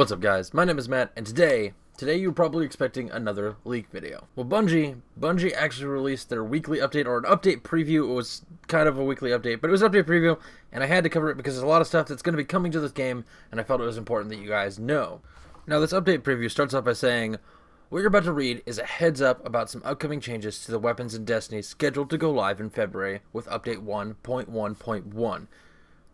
What's up, guys? My name is Matt, and today you're probably expecting another leak video. Well, Bungie actually released their weekly update, or an update preview. It was kind of a weekly update, but it was an update preview, and I had to cover it because there's a lot of stuff that's going to be coming to this game, and I felt it was important that you guys know. Now, this update preview starts off by saying, what you're about to read is a heads up about some upcoming changes to the weapons in Destiny scheduled to go live in February with update 1.1.1.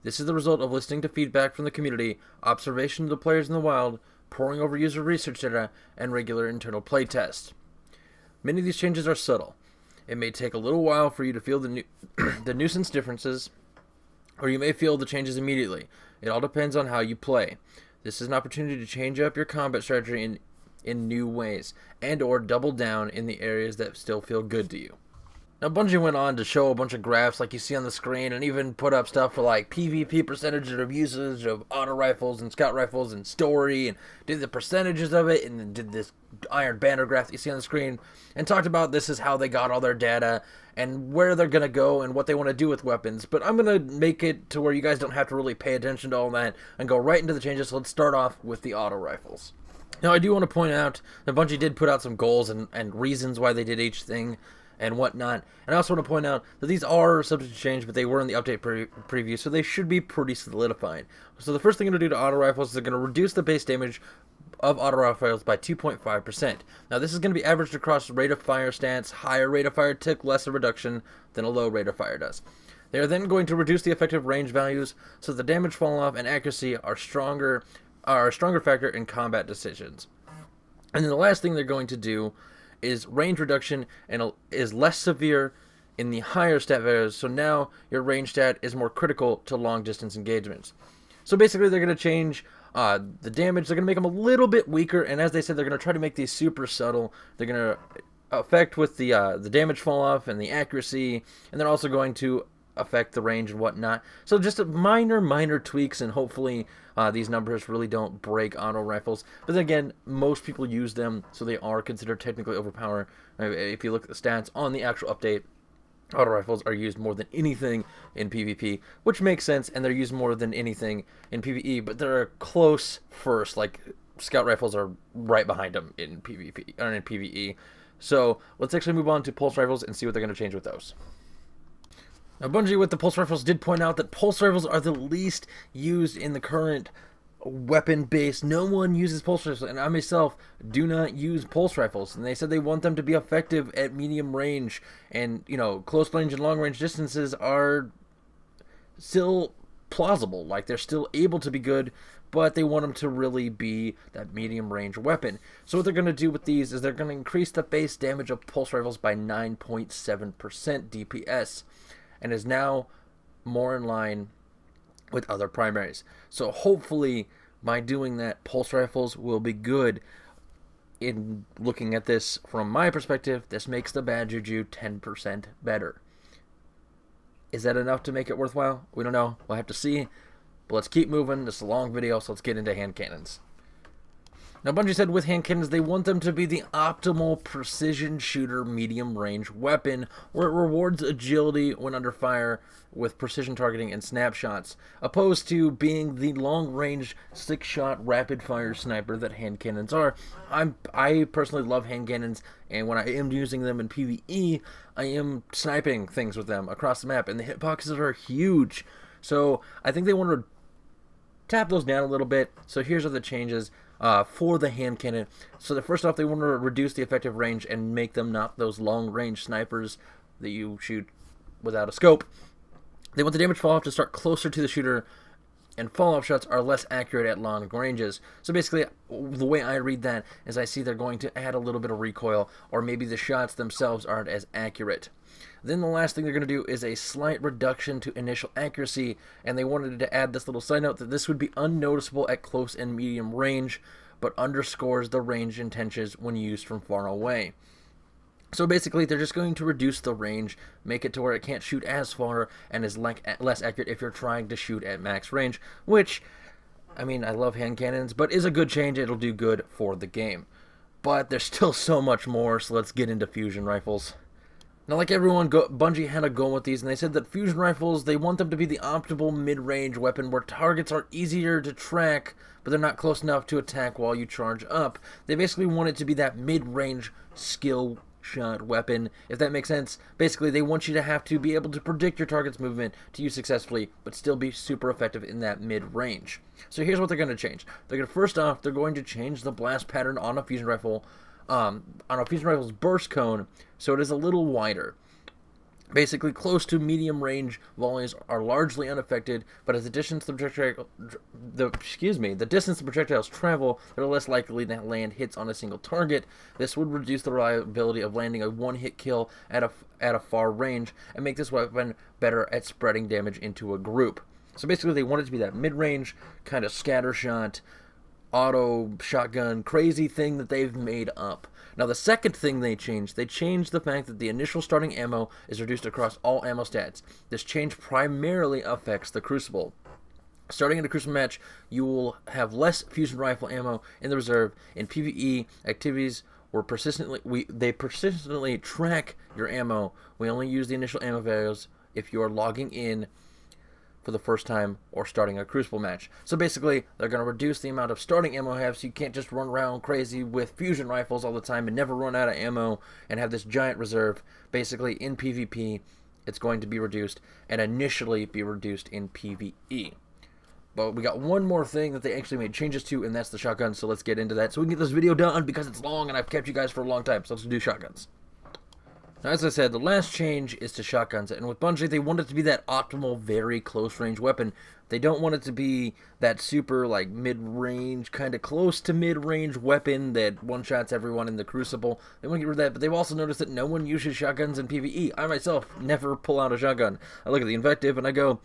This is the result of listening to feedback from the community, observation of the players in the wild, poring over user research data, and regular internal playtests. Many of these changes are subtle. It may take a little while for you to feel the nuisance differences, or you may feel the changes immediately. It all depends on how you play. This is an opportunity to change up your combat strategy in new ways, and or double down in the areas that still feel good to you. Now, Bungie went on to show a bunch of graphs like you see on the screen, and even put up stuff for like PvP percentage of usage of auto rifles and scout rifles and story, and did the percentages of it, and then did this iron banner graph that you see on the screen, and talked about this is how they got all their data, and where they're going to go, and what they want to do with weapons. But I'm going to make it to where you guys don't have to really pay attention to all that, and go right into the changes. So let's start off with the auto rifles. Now, I do want to point out that Bungie did put out some goals and reasons why they did each thing, and whatnot. And I also want to point out that these are subject to change, but they were in the update preview, so they should be pretty solidified. So the first thing they're going to do to auto rifles is they're going to reduce the base damage of auto rifles by 2.5%. Now, this is going to be averaged across rate of fire stats. Higher rate of fire took less of a reduction than a low rate of fire does. They are then going to reduce the effective range values, so the damage fall off and accuracy are a stronger factor in combat decisions. And then the last thing they're going to do is range reduction, and is less severe in the higher stat values, so now your range stat is more critical to long distance engagements. So basically they're going to change the damage. They're going to make them a little bit weaker, and as they said, they're going to try to make these super subtle. They're going to affect with the damage fall off and the accuracy, and they're also going to affect the range and whatnot. So just minor tweaks, and hopefully these numbers really don't break auto rifles. But then again, most people use them, so they are considered technically overpowered. If you look at the stats on the actual update, auto rifles are used more than anything in PvP, which makes sense, and they're used more than anything in PvE, but they're close first. Like, scout rifles are right behind them in PvP or in PvE. So let's actually move on to pulse rifles and see what they're going to change with those. Now, Bungie with the pulse rifles did point out that pulse rifles are the least used in the current weapon base. No one uses pulse rifles, and I myself do not use pulse rifles. And they said they want them to be effective at medium range, and close range and long range distances are still plausible. Like, they're still able to be good, but they want them to really be that medium range weapon. So what they're going to do with these is they're going to increase the base damage of pulse rifles by 9.7% DPS. And is now more in line with other primaries. So hopefully, by doing that, pulse rifles will be good. In looking at this from my perspective, this makes the bad juju 10% better. Is that enough to make it worthwhile? We don't know. We'll have to see. But let's keep moving. This is a long video, so let's get into hand cannons. Now, Bungie said with hand cannons, they want them to be the optimal precision shooter medium range weapon, where it rewards agility when under fire with precision targeting and snapshots, opposed to being the long range 6-shot rapid fire sniper that hand cannons are. I personally love hand cannons, and when I am using them in PvE, I am sniping things with them across the map, and the hitboxes are huge. So I think they want to tap those down a little bit. So here's the changes for the hand cannon. So first off, they want to reduce the effective range and make them not those long range snipers that you shoot without a scope. They want the damage fall off to start closer to the shooter, and fall off shots are less accurate at long ranges. So basically, the way I read that is I see they're going to add a little bit of recoil, or maybe the shots themselves aren't as accurate. Then the last thing they're going to do is a slight reduction to initial accuracy, and they wanted to add this little side note that this would be unnoticeable at close and medium range, but underscores the range intentions when used from far away. So basically, they're just going to reduce the range, make it to where it can't shoot as far, and is less accurate if you're trying to shoot at max range, which, I mean, I love hand cannons, but is a good change. It'll do good for the game. But there's still so much more, so let's get into fusion rifles. Now, like everyone, Bungie had a go with these, and they said that fusion rifles, they want them to be the optimal mid-range weapon where targets are easier to track, but they're not close enough to attack while you charge up. They basically want it to be that mid-range skill shot weapon, if that makes sense. Basically, they want you to have to be able to predict your target's movement to use successfully, but still be super effective in that mid-range. So here's what they're going to change. First off, they're going to change the blast pattern on a fusion rifle, on a fusion rifle's burst cone, so it is a little wider. Basically, close to medium range volleys are largely unaffected, but as the distance the projectiles travel, they're less likely to land hits on a single target. This would reduce the reliability of landing a one-hit kill at a far range and make this weapon better at spreading damage into a group. So basically, they want it to be that mid-range kind of scatter shot, auto shotgun crazy thing that they've made up. Now, the second thing they changed the fact that the initial starting ammo is reduced across all ammo stats. This change primarily affects the Crucible. Starting in a Crucible match, you will have less fusion rifle ammo in the reserve. In PvE, activities were persistently track your ammo. We only use the initial ammo values if you are logging in for the first time or starting a Crucible match. So basically, they're going to reduce the amount of starting ammo you have, so you can't just run around crazy with fusion rifles all the time and never run out of ammo and have this giant reserve. Basically, in PvP, it's going to be reduced and initially be reduced in PvE. But we got one more thing that they actually made changes to, and that's the shotgun, so let's get into that so we can get this video done because it's long and I've kept you guys for a long time, so let's do shotguns. Now, as I said, the last change is to shotguns, and with Bungie, they want it to be that optimal, very close-range weapon. They don't want it to be that super, like, mid-range, kind of close to mid-range weapon that one-shots everyone in the Crucible. They want to get rid of that, but they've also noticed that no one uses shotguns in PvE. I, myself, never pull out a shotgun. I look at the invective, and I go,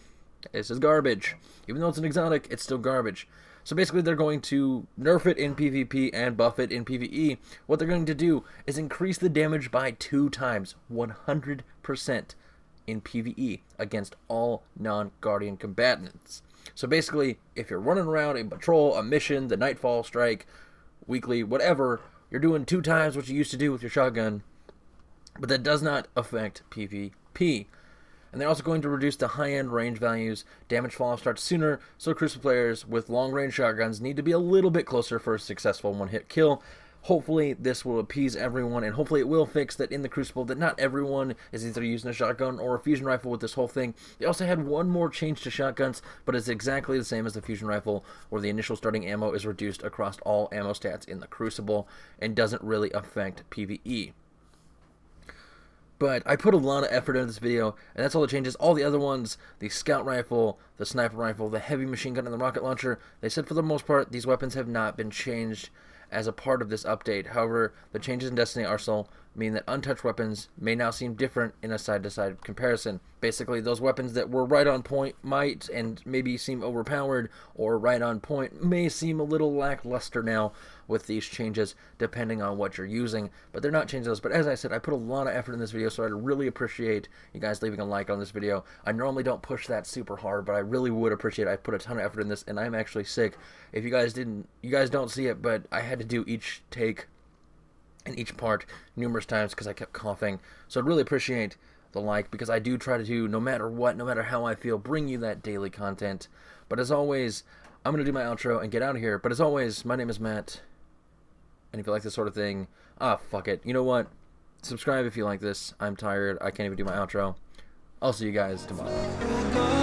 this is garbage. Even though it's an exotic, it's still garbage. So basically, they're going to nerf it in PvP and buff it in PvE. What they're going to do is increase the damage by 2 times, 100% in PvE against all non-Guardian combatants. So basically, if you're running around in patrol, a mission, the Nightfall Strike, weekly, whatever, you're doing 2 times what you used to do with your shotgun, but that does not affect PvP. And they're also going to reduce the high-end range values. Damage fall-off starts sooner, so Crucible players with long-range shotguns need to be a little bit closer for a successful one-hit kill. Hopefully, this will appease everyone, and hopefully it will fix that in the Crucible that not everyone is either using a shotgun or a fusion rifle with this whole thing. They also had one more change to shotguns, but it's exactly the same as the fusion rifle, where the initial starting ammo is reduced across all ammo stats in the Crucible and doesn't really affect PvE. But I put a lot of effort into this video, and that's all the changes. All the other ones, the scout rifle, the sniper rifle, the heavy machine gun, and the rocket launcher, they said for the most part, these weapons have not been changed as a part of this update. However, the changes in Destiny Arsenal mean that untouched weapons may now seem different in a side-to-side comparison. Basically, those weapons that were right on point might and maybe seem overpowered, or right on point may seem a little lackluster now with these changes, depending on what you're using. But they're not changing those. But as I said, I put a lot of effort in this video, so I'd really appreciate you guys leaving a like on this video. I normally don't push that super hard, but I really would appreciate it. I put a ton of effort in this, and I'm actually sick. If you guys don't see it, but I had to do each take and each part numerous times because I kept coughing. So I'd really appreciate the like, because I do try to do, no matter what, no matter how I feel, bring you that daily content. But as always, I'm going to do my outro and get out of here. But as always, my name is Matt, and if you like this sort of thing, fuck it. You know what? Subscribe if you like this. I'm tired. I can't even do my outro. I'll see you guys tomorrow.